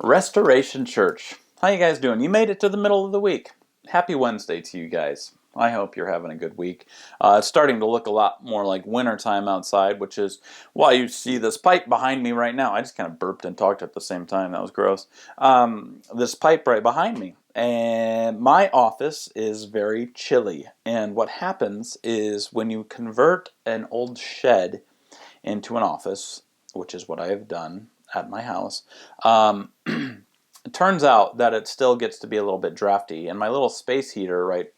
Restoration Church. How you guys doing? You made it to the middle of the week. Happy Wednesday to you guys. I hope you're having a good week. It's starting to look a lot more like wintertime outside, which is why you see this pipe behind me right now. I just kind of burped and talked at the same time. That was gross. This pipe right behind me. And my office is very chilly. And what happens is when you convert an old shed into an office, which is what I have done at my house, it turns out that it still gets to be a little bit drafty. And my little space heater right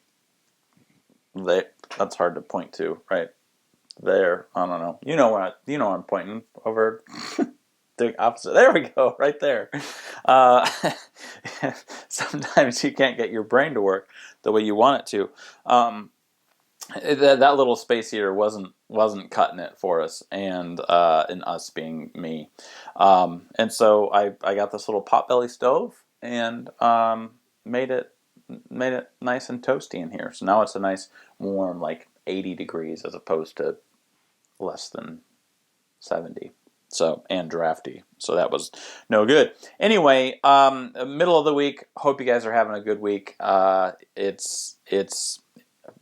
there, that's hard to point to, right there. I don't know. You know where I'm pointing over the opposite. There we go, right there. Uh, Sometimes you can't get your brain to work the way you want it to. That little space heater wasn't cutting it for us, and us being me, and so I got this little potbelly stove and made it nice and toasty in here. So now it's a nice warm, like 80 degrees as opposed to less than 70. So, and drafty. So that was no good. Anyway, middle of the week. Hope you guys are having a good week. It's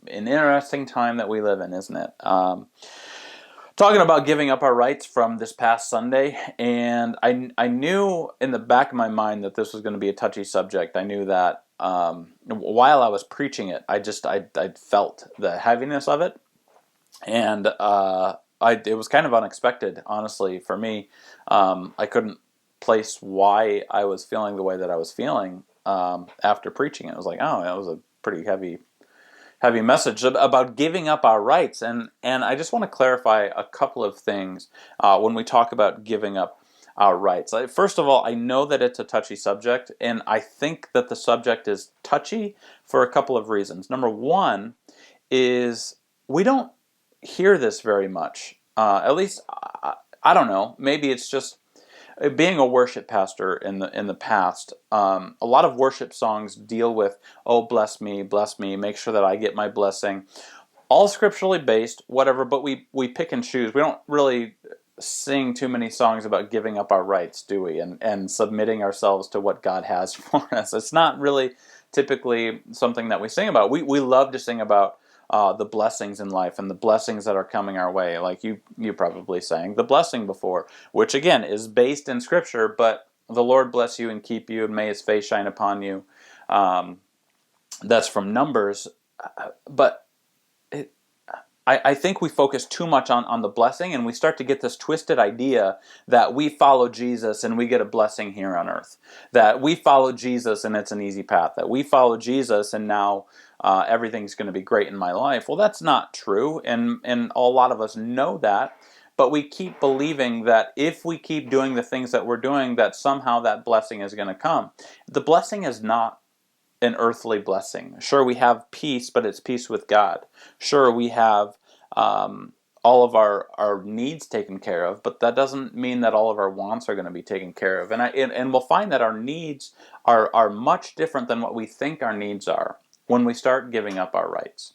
an interesting time that we live in, isn't it? Talking about giving up our rights from this past Sunday, and I knew in the back of my mind that this was going to be a touchy subject. I knew that while I was preaching it, I felt the heaviness of it, and it was kind of unexpected, honestly, for me. I couldn't place why I was feeling the way that I was feeling after preaching it. I was like, oh, that was a pretty heavy message about giving up our rights, and I just want to clarify a couple of things when we talk about giving up our rights. First of all, I know that it's a touchy subject, and I think that the subject is touchy for a couple of reasons. Number one is we don't hear this very much. At least I don't know. Maybe it's just being a worship pastor in the past. A lot of worship songs deal with, oh, bless me, make sure that I get my blessing. All scripturally based, whatever, but we pick and choose. We don't really sing too many songs about giving up our rights, do we? And submitting ourselves to what God has for us. It's not really typically something that we sing about. We love to sing about the blessings in life and the blessings that are coming our way. Like you probably sang the blessing before, which again is based in Scripture, but the Lord bless you and keep you, and may His face shine upon you. That's from Numbers. But I think we focus too much on the blessing, and we start to get this twisted idea that we follow Jesus and we get a blessing here on earth. That we follow Jesus and it's an easy path. That we follow Jesus and now everything's going to be great in my life. Well, that's not true, and a lot of us know that, but we keep believing that if we keep doing the things that we're doing, that somehow that blessing is going to come. The blessing is not an earthly blessing. Sure, we have peace, but it's peace with God. Sure, we have all of our needs taken care of, but that doesn't mean that all of our wants are going to be taken care of. And we'll find that our needs are much different than what we think our needs are when we start giving up our rights.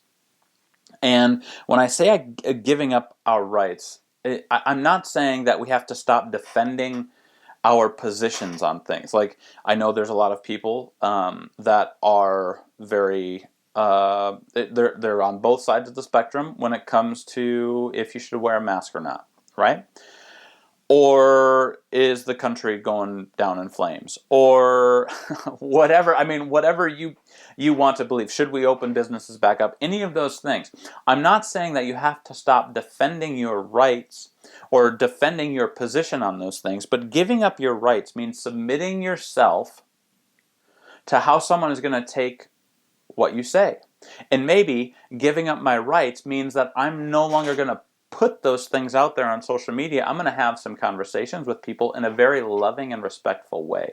And when I say giving up our rights, I'm not saying that we have to stop defending our positions on things. Like, I know there's a lot of people that are very they're on both sides of the spectrum when it comes to if you should wear a mask or not, right? Or is the country going down in flames? Or whatever. I mean, whatever you want to believe. Should we open businesses back up? Any of those things. I'm not saying that you have to stop defending your rights or defending your position on those things, but giving up your rights means submitting yourself to how someone is going to take what you say. And maybe giving up my rights means that I'm no longer going to put those things out there on social media. I'm going to have some conversations with people in a very loving and respectful way.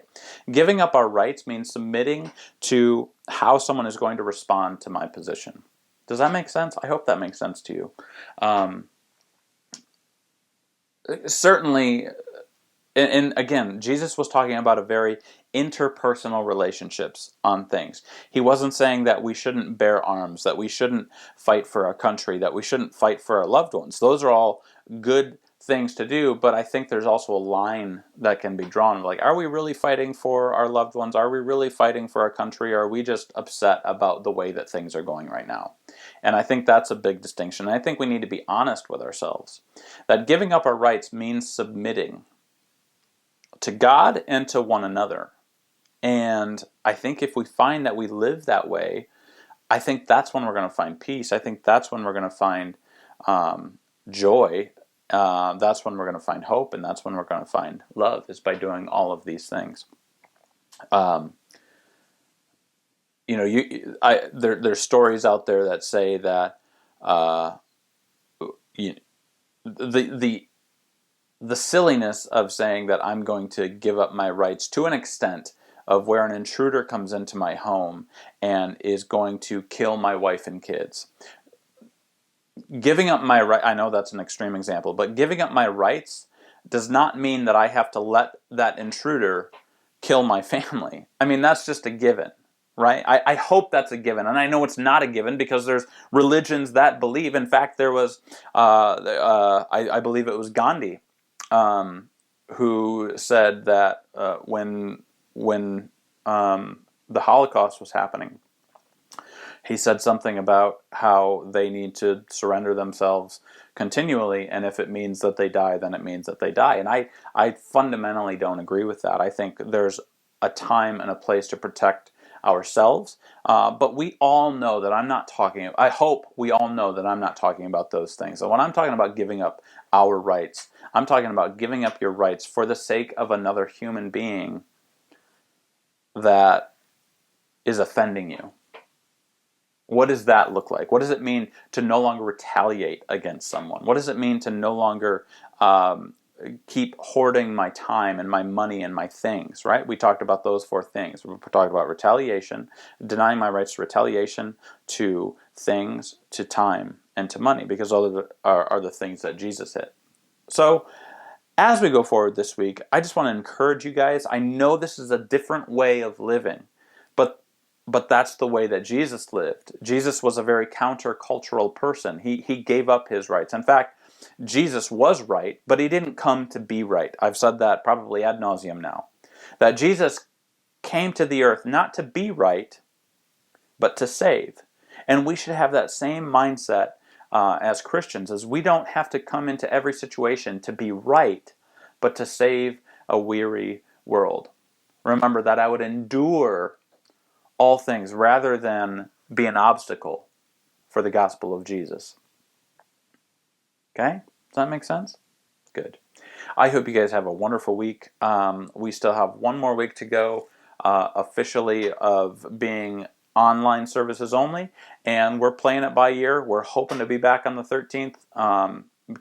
Giving up our rights means submitting to how someone is going to respond to my position. Does that make sense? I hope that makes sense to you. Certainly, and again, Jesus was talking about a very interpersonal relationships on things. He wasn't saying that we shouldn't bear arms, that we shouldn't fight for our country, that we shouldn't fight for our loved ones. Those are all good things to do, but I think there's also a line that can be drawn. Like, are we really fighting for our loved ones? Are we really fighting for our country? Or are we just upset about the way that things are going right now? And I think that's a big distinction. And I think we need to be honest with ourselves. That giving up our rights means submitting to God and to one another. And I think if we find that we live that way, I think that's when we're going to find peace. I think that's when we're going to find joy. That's when we're going to find hope, and that's when we're going to find love, is by doing all of these things. There's stories out there that say that the silliness of saying that I'm going to give up my rights to an extent of where an intruder comes into my home and is going to kill my wife and kids. Giving up my right, I know that's an extreme example, but giving up my rights does not mean that I have to let that intruder kill my family. I mean, that's just a given, right? I hope that's a given, and I know it's not a given because there's religions that believe. In fact, there was, I believe it was Gandhi, who said that when the Holocaust was happening, he said something about how they need to surrender themselves continually, and if it means that they die, then it means that they die. And I fundamentally don't agree with that. I think there's a time and a place to protect ourselves, but we all know that I'm not talking, I hope we all know that I'm not talking about those things. So when I'm talking about giving up our rights, I'm talking about giving up your rights for the sake of another human being that is offending you. What does that look like? What does it mean to no longer retaliate against someone? What does it mean to no longer keep hoarding my time and my money and my things, right? We talked about those 4 things. We talked about retaliation, denying my rights to retaliation, to things, to time, and to money, because those are the things that Jesus hit. So as we go forward this week, I just want to encourage you guys. I know this is a different way of living, but that's the way that Jesus lived. Jesus was a very countercultural person. He gave up his rights. In fact, Jesus was right, but he didn't come to be right. I've said that probably ad nauseum now. That Jesus came to the earth not to be right, but to save. And we should have that same mindset as Christians, as we don't have to come into every situation to be right, but to save a weary world. Remember that I would endure all things rather than be an obstacle for the gospel of Jesus. Okay? Does that make sense? Good. I hope you guys have a wonderful week. We still have one more week to go officially of being online services only, and we're playing it by ear. We're hoping to be back on the 13th.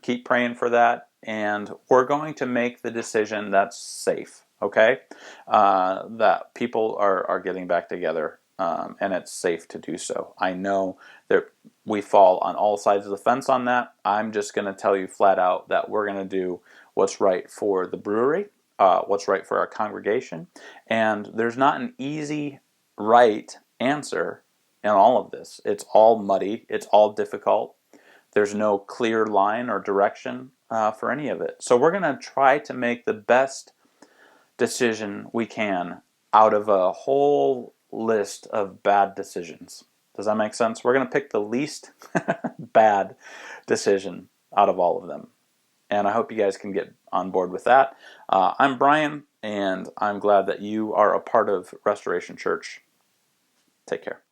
Keep praying for that, and we're going to make the decision that's safe, okay? That people are getting back together, and it's safe to do so. I know that we fall on all sides of the fence on that. I'm just going to tell you flat out that we're going to do what's right for the brewery, what's right for our congregation, and there's not an easy right answer in all of this. It's all muddy. It's all difficult. There's no clear line or direction for any of it. So we're going to try to make the best decision we can out of a whole list of bad decisions. Does that make sense? We're going to pick the least bad decision out of all of them. And I hope you guys can get on board with that. I'm Brian, and I'm glad that you are a part of Restoration Church. Take care.